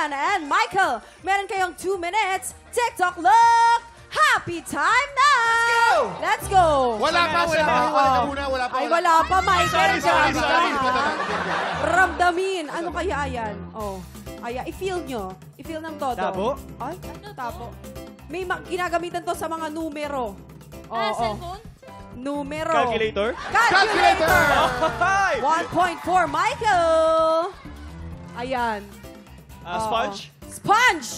Jillian and Michael. Meron kayong 2 minutes. TikTok look! Happy time now! Let's go! Wala pa muna. Ay, wala pa, Michael. Sorry. Ramdamin. Ano kaya yan? Oh. I-feel nyo. I-feel ng todo. Tabo? Ay, ano tabo? May ginagamitan to sa mga numero. Cellphone? Numero. Calculator? Calculator! Hi! 1 point for Michael. Ayan. Sponge? Sponge!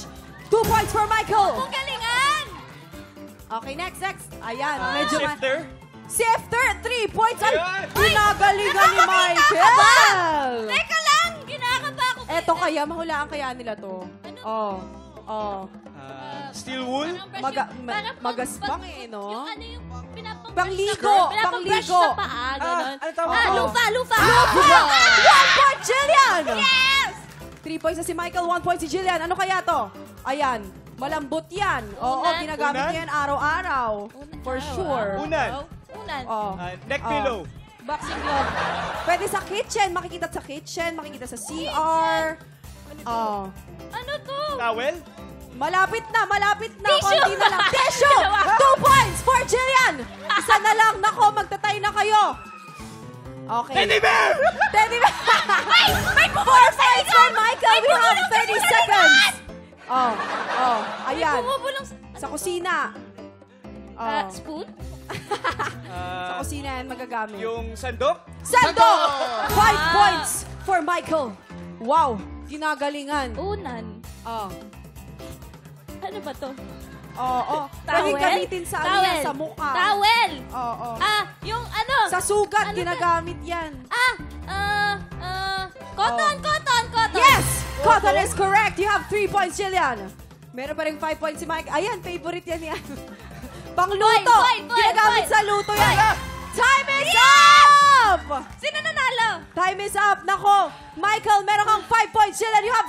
2 points for Michael. Kung galingan! Okay, next. Ayan, medyo Shifter? Sifter, 3 points. Ay, Ayan. pinagalingan ni Michael. Teka lang! Kinakaba ako. Eto kaya, mahulaan kaya nila to. Oh. Steel wool? Magaspang eh, no? Yung ano yung Pangligo, pinapang-brush pangligo. sa paa, ganon. ano tawag to? Lufa! 1 point, Jillian! Yes! 3 points na si Michael, 1 point si Jillian. Ano kaya to? Ayan, malambot yan. Oo, Unan. ginagamit Unan? yan araw-araw. For sure. Unan? Unan. Oh. Neck pillow? Boxing glove. Pwede sa kitchen, makikita sa kitchen, makikita sa CR. Oh. Ano to? Towel? Malapit na. Tissue! Konti na lang. Tissue! 2 points for Jillian! Isa na lang. Nako, magtatay na kayo. Okay. Teddy bear! Teddy bear! May 4 points for Michael. We have 30 seconds. Oh. Ayan. Bumubulong Sa kusina. spoon? Sa kusina yan magagamit. Yung sandok? Sandok! 5 points for Michael. Wow. Ginagalingan. Unan. Oh. Ano ba to? Oo. Pwede Towel? gamitin sa ano yan, sa mukha. Towel! Oo. Yung ano? Sa sugat, Ano ginagamit yan. Cotton! Yes! Cotton is correct. You have 3 points, Jillian. Meron pa rin 5 points si Mike. Ayan, favorite yan yan. Pangluto. Point. Ginagamit sa luto yan. Time is up! Sino nanalo? Time is up. Nako, Michael, meron kang 5 points. Jillian, you have